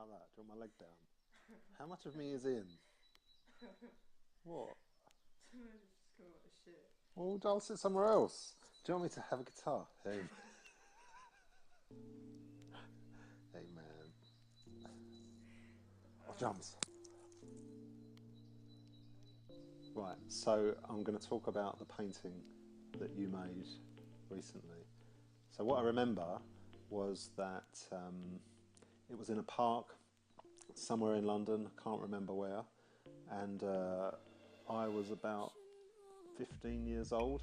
about that? Do you want my leg down? How much of me is in? What? Well, I'll sit somewhere else. Do you want me to have a guitar? Hey, hey man. Oh, drums. Right, so I'm going to talk about the painting that you made recently. So what I remember was that it was in a park somewhere in London, I can't remember where, and I was about 15 years old,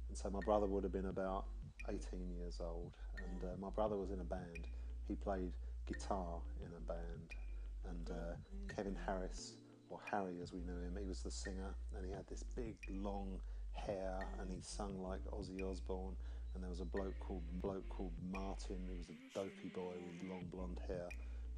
and so my brother would have been about 18 years old, and my brother was in a band. He played guitar in a band, and Kevin Harris, or Harry as we knew him, he was the singer, and he had this big long hair, and he sung like Ozzy Osbourne. And there was a bloke called Martin, who was a dopey boy with long blonde hair.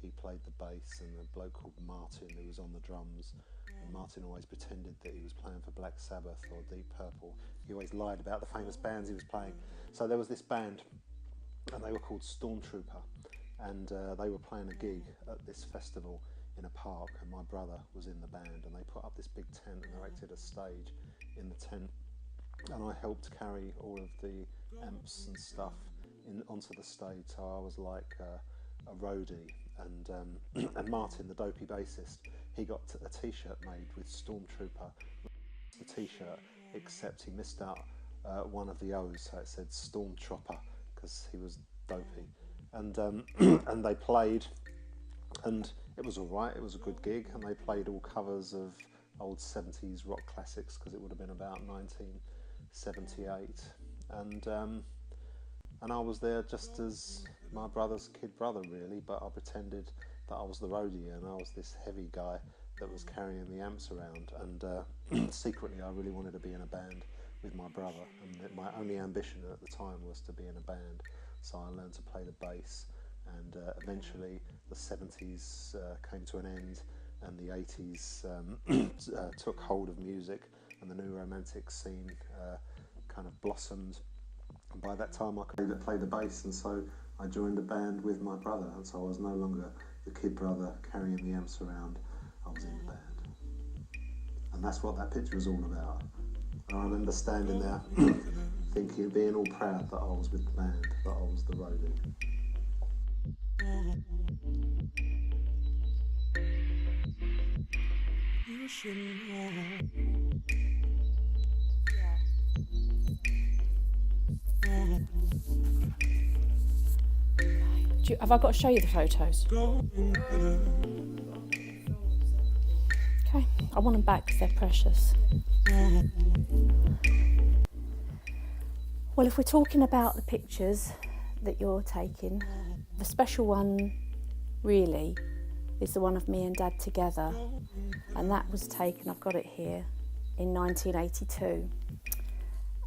He played the bass, and a bloke called Martin who was on the drums. And Martin always pretended that he was playing for Black Sabbath or Deep Purple. He always lied about the famous bands he was playing. So there was this band, and they were called Stormtrooper, and they were playing a gig at this festival in a park, and my brother was in the band, and they put up this big tent and erected a stage in the tent, and I helped carry all of the amps and stuff onto the stage, so I was like a roadie, and Martin, the dopey bassist, he got a t-shirt made with Stormtrooper, the t-shirt, except he missed out one of the O's, so it said Stormtrooper, because he was dopey, and and they played, and it was alright, it was a good gig, and they played all covers of old 70s rock classics, because it would have been about 1978, and I was there just as my brother's kid brother, really, but I pretended that I was the roadie, and I was this heavy guy that was carrying the amps around, and secretly I really wanted to be in a band with my brother, and my only ambition at the time was to be in a band, so I learned to play the bass, and eventually the 70s came to an end, and the 80s took hold of music, and the new romantic scene kind of blossomed. And by that time I could play the bass, and so I joined a band with my brother, and so I was no longer the kid brother carrying the amps around, I was in the band. And that's what that picture was all about. And I remember standing there thinking, being all proud that I was with the band, that I was the roadie. You shouldn't have. Have I got to show you the photos? Okay, I want them back because they're precious. Well, if we're talking about the pictures that you're taking, the special one really is the one of me and Dad together, and that was taken, I've got it here, in 1982,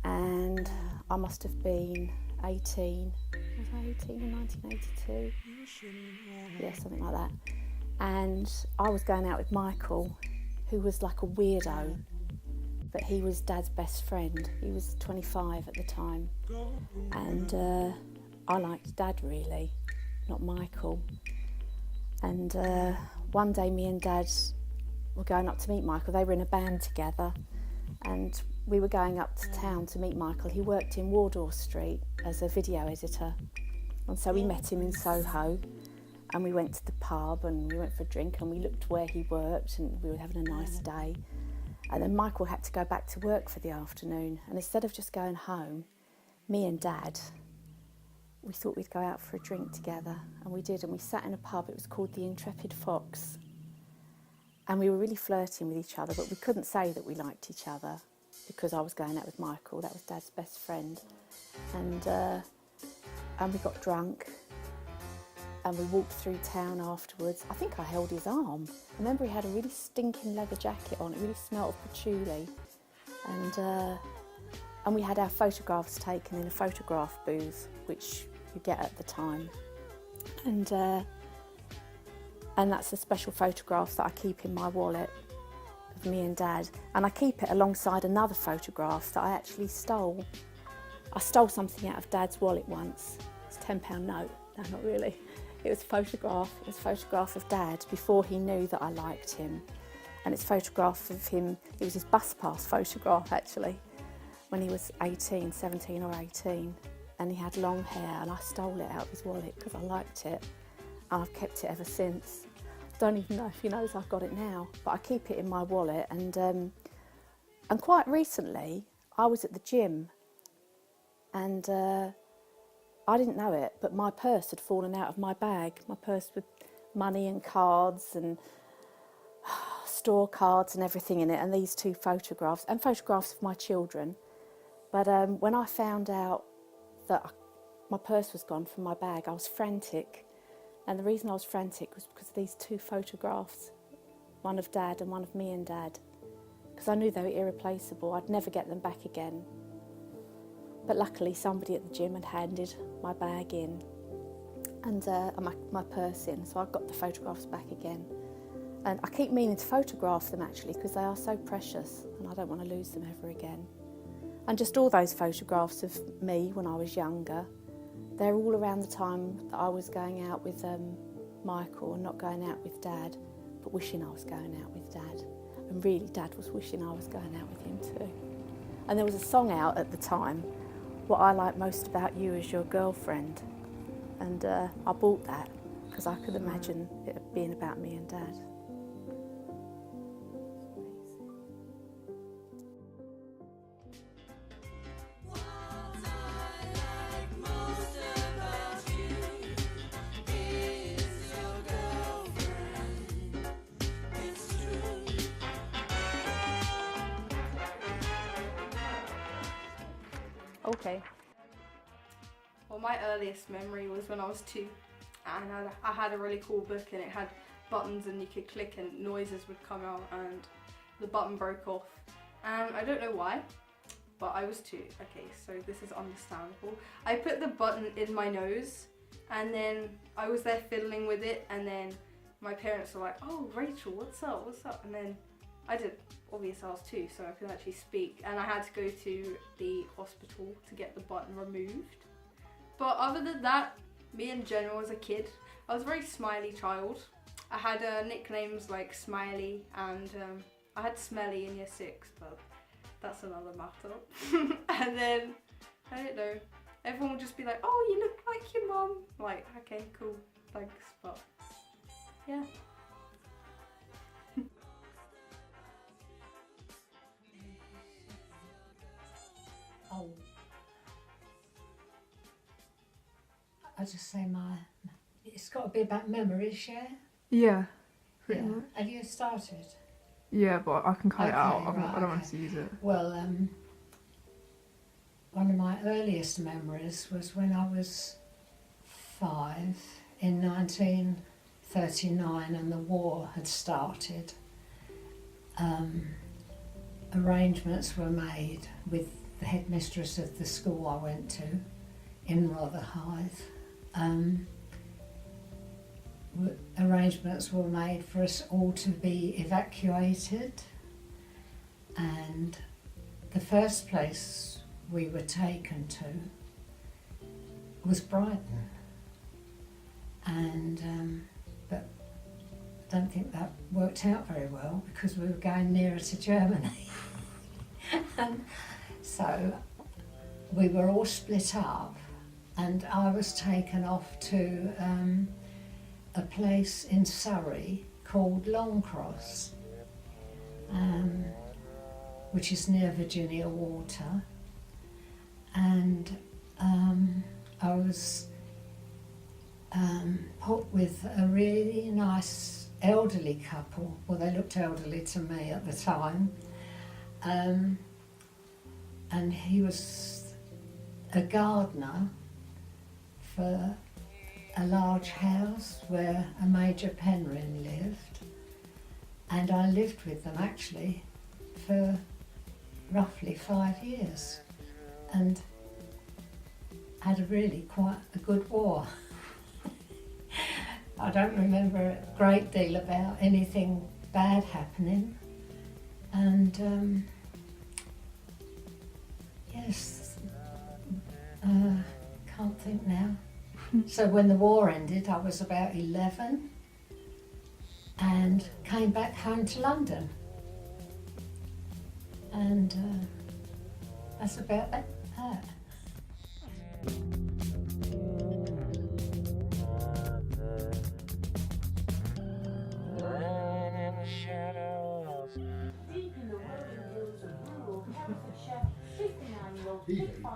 and I must have been 18. Was I 18 in 1982? Yeah, something like that. And I was going out with Michael, who was like a weirdo, but he was Dad's best friend. He was 25 at the time, and I liked Dad really, not Michael. And one day me and Dad were going up to meet Michael. They were in a band together, and we were going up to town to meet Michael. He worked in Wardour Street as a video editor, and so we met him in Soho, and we went to the pub and we went for a drink, and we looked where he worked, and we were having a nice day. And then Michael had to go back to work for the afternoon, and instead of just going home, me and Dad, we thought we'd go out for a drink together, and we did, and we sat in a pub. It was called the Intrepid Fox, and we were really flirting with each other, but we couldn't say that we liked each other because I was going out with Michael. That was Dad's best friend, and we got drunk, and we walked through town afterwards. I think I held his arm. I remember he had a really stinking leather jacket on. It really smelled of patchouli, and we had our photographs taken in a photograph booth, which you get at the time, and that's a special photograph that I keep in my wallet of me and Dad, and I keep it alongside another photograph that I actually stole. I stole something out of Dad's wallet once. It's a £10 note. No, not really. It was a photograph of Dad before he knew that I liked him. And it's a photograph of him, it was his bus pass photograph actually, when he was 17 or 18. And he had long hair, and I stole it out of his wallet because I liked it. And I've kept it ever since. I don't even know if he knows I've got it now, but I keep it in my wallet. And quite recently, I was at the gym, and I didn't know it, but my purse had fallen out of my bag. My purse with money and cards and store cards and everything in it, and these two photographs, and photographs of my children. But when I found out that my purse was gone from my bag, I was frantic. And the reason I was frantic was because of these two photographs, one of Dad and one of me and Dad, because I knew they were irreplaceable. I'd never get them back again. But luckily somebody at the gym had handed my bag in and my purse in, so I got the photographs back again. And I keep meaning to photograph them actually, because they are so precious and I don't want to lose them ever again. And just all those photographs of me when I was younger, they're all around the time that I was going out with Michael and not going out with Dad, but wishing I was going out with Dad. And really Dad was wishing I was going out with him too. And there was a song out at the time, What I Like Most About You Is Your Girlfriend. And I bought that because I could imagine it being about me and Dad. Okay. Well, my earliest memory was when I was 2, and I had a really cool book, and it had buttons and you could click and noises would come out, and the button broke off. And I don't know why, but I was 2. Okay, so this is understandable. I put the button in my nose, and then I was there fiddling with it, and then my parents were like, "Oh, Rachel, what's up, what's up?" And then I did, obviously I was 2, so I could actually speak, and I had to go to the hospital to get the button removed. But other than that, me in general as a kid, I was a very smiley child. I had nicknames like Smiley, and I had Smelly in year 6, but that's another matter. And then, I don't know, everyone would just be like, "Oh, you look like your mum." Like, okay, cool, thanks, but yeah. Oh, I just say it's got to be about memories, yeah? Yeah, pretty Yeah. much. Have you started? Yeah, but I can cut it out. Okay, right, I don't want okay. to use it. Well, one of my earliest memories was when I was 5 in 1939 and the war had started. Arrangements were made with the headmistress of the school I went to in Rotherhithe. Arrangements were made for us all to be evacuated, and the first place we were taken to was Brighton, and but I don't think that worked out very well because we were going nearer to Germany. And so we were all split up, and I was taken off to a place in Surrey called Longcross, which is near Virginia Water, and I was put with a really nice elderly couple. Well, they looked elderly to me at the time. And he was a gardener for a large house where a Major Penryn lived, and I lived with them actually for roughly 5 years and had a really quite a good war. I don't remember a great deal about anything bad happening, and yes, can't think now. So when the war ended, I was about 11 and came back home to London. And that's about that.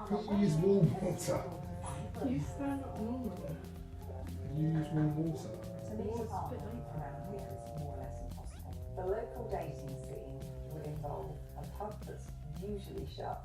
Can't use warm water. You stand up normal. Can you use warm water? To meet a partner around here is more or less impossible. The local dating scene would involve a pub that's usually shut